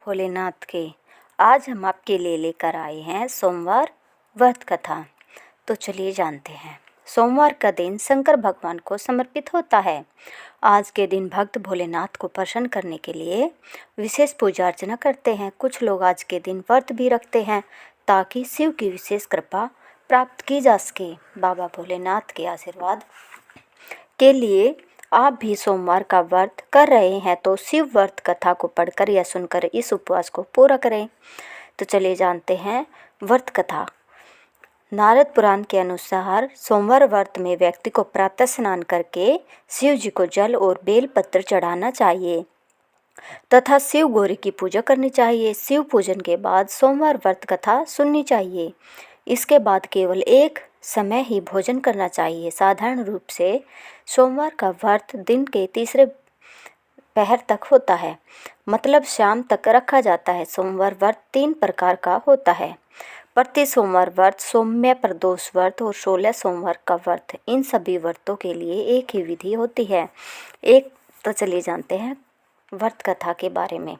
भोलेनाथ के। आज हम आपके लिए लेकर आए हैं सोमवार व्रत कथा। तो चलिए जानते हैं। सोमवार का दिन शंकर भगवान को समर्पित होता है। आज के दिन भक्त भोलेनाथ को प्रसन्न करने के लिए विशेष पूजा अर्चना करते हैं। कुछ लोग आज के दिन व्रत भी रखते हैं ताकि शिव की विशेष कृपा प्राप्त की जा सके। बाबा भोलेनाथ के आशीर्वाद के लिए आप भी सोमवार का व्रत कर रहे हैं तो शिव व्रत कथा को पढ़कर या सुनकर इस उपवास को पूरा करें। तो चलिए जानते हैं व्रत कथा। नारद पुराण के अनुसार सोमवार व्रत में व्यक्ति को प्रातः स्नान करके शिव जी को जल और बेल पत्र चढ़ाना चाहिए तथा शिव गौरी की पूजा करनी चाहिए। शिव पूजन के बाद सोमवार व्रत कथा सुननी चाहिए। इसके बाद केवल एक समय ही भोजन करना चाहिए। साधारण रूप से सोमवार का व्रत दिन के तीसरे पहर तक होता है, मतलब शाम तक रखा जाता है। सोमवार व्रत 3 प्रकार का होता है: प्रति सोमवार व्रत, सौम्य प्रदोष व्रत और 16 सोमवार का व्रत। इन सभी व्रतों के लिए एक ही विधि होती है। तो चलिए जानते हैं व्रत कथा के बारे में।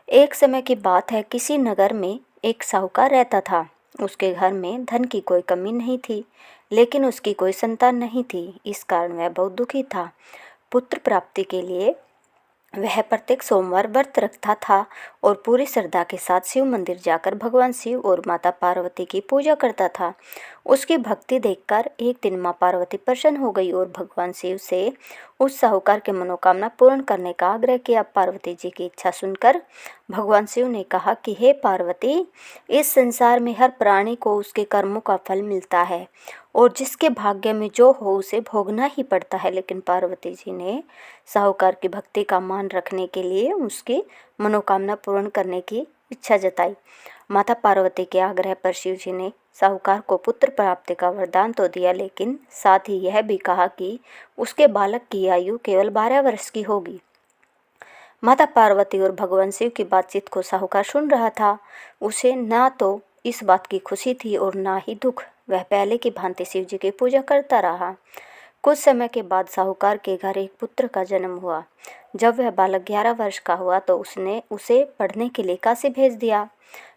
एक समय की बात है, किसी नगर में एक साहूकार रहता था। उसके घर में धन की कोई कमी नहीं थी, लेकिन उसकी कोई संतान नहीं थी। इस कारण वह बहुत दुखी था। पुत्र प्राप्ति के लिए वह प्रत्येक सोमवार व्रत रखता था और पूरी श्रद्धा के साथ शिव मंदिर जाकर भगवान शिव और माता पार्वती की पूजा करता था। उसकी भक्ति देखकर एक दिन माँ पार्वती प्रसन्न हो गई और भगवान शिव से उस साहूकार के मनोकामना पूर्ण करने का आग्रह किया। पार्वती जी की इच्छा सुनकर भगवान शिव ने कहा कि हे पार्वती, इस संसार में हर प्राणी को उसके कर्मों का फल मिलता है और जिसके भाग्य में जो हो उसे भोगना ही पड़ता है। लेकिन पार्वती जी ने साहूकार की भक्ति का मान रखने के लिए उसकी मनोकामना पूर्ण करने की इच्छा जताई। माता पार्वती के आग्रह पर शिव जी ने साहूकार को पुत्र प्राप्ति का वरदान तो दिया, लेकिन साथ ही यह भी कहा कि उसके बालक की आयु केवल 12 वर्ष की होगी। माता पार्वती और भगवान शिव की बातचीत को साहूकार सुन रहा था। उसे ना तो इस बात की खुशी थी और ना ही दुख। वह पहले की भांति शिव जी की पूजा करता रहा। कुछ समय के बाद साहूकार के घर एक पुत्र का जन्म हुआ। जब वह बालक 11 वर्ष का हुआ तो उसने उसे पढ़ने के लिए काशी भेज दिया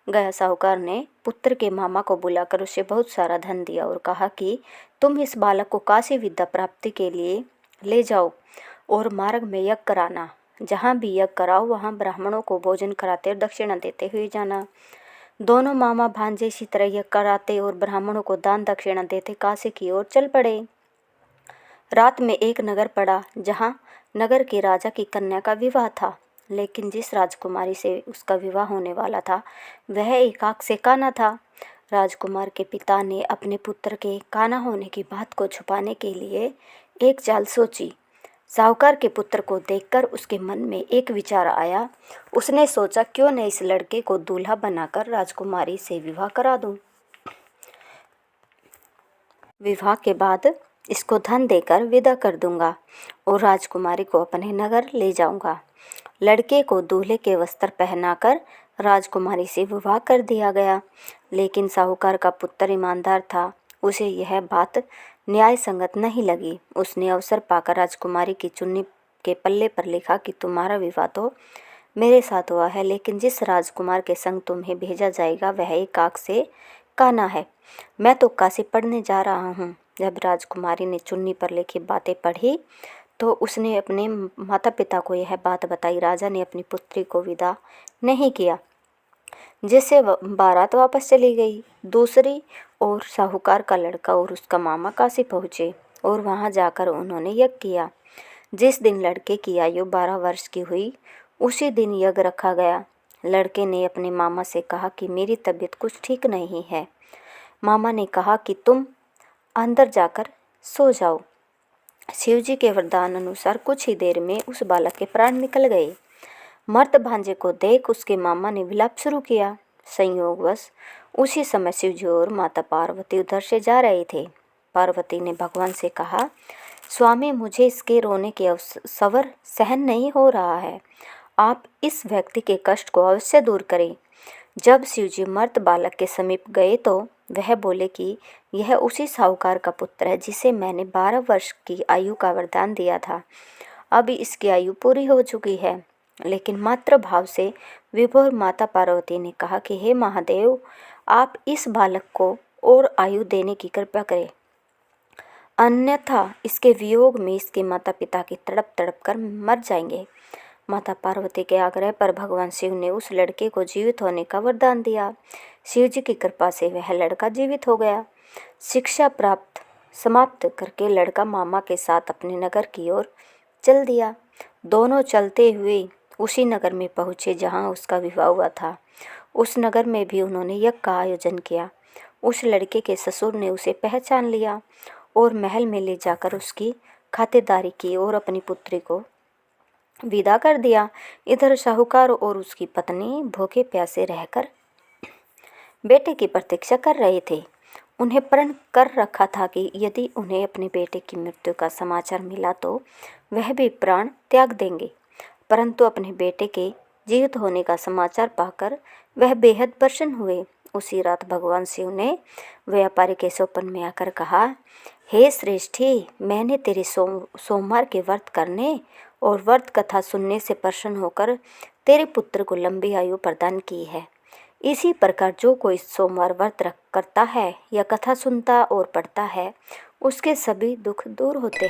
गया। साहूकार ने पुत्र के मामा को बुलाकर उसे बहुत सारा धन दिया और कहा कि तुम इस बालक को काशी विद्या प्राप्ति के लिए ले जाओ और मार्ग में यज्ञ कराना। जहाँ भी यज्ञ कराओ वहाँ ब्राह्मणों को भोजन कराते और दक्षिणा देते हुए जाना। दोनों मामा भांजे इसी तरह यज्ञ कराते और ब्राह्मणों को दान दक्षिणा देते काशी की ओर चल पड़े। रात में एक नगर पड़ा जहाँ नगर के राजा की कन्या का विवाह था, लेकिन जिस राजकुमारी से उसका विवाह होने वाला था वह एक आँख से काना था। राजकुमार के पिता ने अपने पुत्र के काना होने की बात को छुपाने के लिए एक चाल सोची। साहूकार के पुत्र को देखकर उसके मन में एक विचार आया। उसने सोचा, क्यों न इस लड़के को दूल्हा बनाकर राजकुमारी से विवाह करा दूं। विवाह के बाद इसको धन देकर विदा कर दूंगा और राजकुमारी को अपने नगर ले जाऊंगा। लड़के को दूल्हे के वस्त्र पहनाकर राजकुमारी से विवाह कर दिया गया। लेकिन साहूकार का पुत्र ईमानदार था। उसे यह बात न्याय संगत नहीं लगी। उसने अवसर पाकर राजकुमारी की चुन्नी के पल्ले पर लिखा कि तुम्हारा विवाह तो मेरे साथ हुआ है, लेकिन जिस राजकुमार के संग तुम्हें भेजा जाएगा वह एक आँख से काना है। मैं तो काशी पढ़ने जा रहा हूँ। जब राजकुमारी ने चुन्नी पर लिखी बातें पढ़ी तो उसने अपने माता पिता को यह बात बताई। राजा ने अपनी पुत्री को विदा नहीं किया, जिससे बारात वापस चली गई। दूसरी ओर साहूकार का लड़का और उसका मामा काशी पहुँचे और वहाँ जाकर उन्होंने यज्ञ किया। जिस दिन लड़के की आयु 12 वर्ष की हुई उसी दिन यज्ञ रखा गया। लड़के ने अपने मामा से कहा कि मेरी तबीयत कुछ ठीक नहीं है। मामा ने कहा कि तुम अंदर जाकर सो जाओ। शिवजी के वरदान अनुसार कुछ ही देर में उस बालक के प्राण निकल गए। मर्द भांजे को देख उसके मामा ने विलाप शुरू किया। संयोगवश उसी समय शिवजी और माता पार्वती उधर से जा रहे थे। पार्वती ने भगवान से कहा, स्वामी, मुझे इसके रोने के सवर सहन नहीं हो रहा है। आप इस व्यक्ति के कष्ट को अवश्य दूर करें। जब शिवजी मर्द बालक के समीप गए तो वह बोले कि यह उसी साहूकार का पुत्र है जिसे मैंने 12 वर्ष की आयु का वरदान दिया था। अब इसकी आयु पूरी हो चुकी है। लेकिन मातृ भाव से विभोर माता पार्वती ने कहा कि हे महादेव, आप इस बालक को और आयु देने की कृपा करें, अन्यथा इसके वियोग में इसके माता पिता की तड़प तड़प कर मर जाएंगे। माता पार्वती के आग्रह पर भगवान शिव ने उस लड़के को जीवित होने का वरदान दिया। शिव जी की कृपा से वह लड़का जीवित हो गया। शिक्षा प्राप्त समाप्त करके लड़का मामा के साथ अपने नगर की ओर चल दिया। दोनों चलते हुए उसी नगर में पहुँचे जहाँ उसका विवाह हुआ था। उस नगर में भी उन्होंने यज्ञ का आयोजन किया। उस लड़के के ससुर ने उसे पहचान लिया और महल में ले जाकर उसकी खातिरदारी की और अपनी पुत्री को विदा कर दिया। इधर साहूकार और उसकी पत्नी भूखे प्यासे रहकर बेटे की प्रतीक्षा कर रहे थे। उन्हें प्रण कर रखा था कि यदि उन्हें अपने बेटे की मृत्यु का समाचार मिला तो वह भी प्राण त्याग देंगे, परंतु अपने बेटे के जीवित होने का समाचार पाकर वह बेहद प्रसन्न हुए। उसी रात भगवान शिव ने व्यापारी के स्वप्न में आकर कहा, हे श्रेष्ठी, मैंने तेरे सोमवार के व्रत करने और व्रत कथा सुनने से प्रसन्न होकर तेरे पुत्र को लंबी आयु प्रदान की है। इसी प्रकार जो कोई सोमवार व्रत करता है या कथा सुनता और पढ़ता है, उसके सभी दुख दूर होते हैं।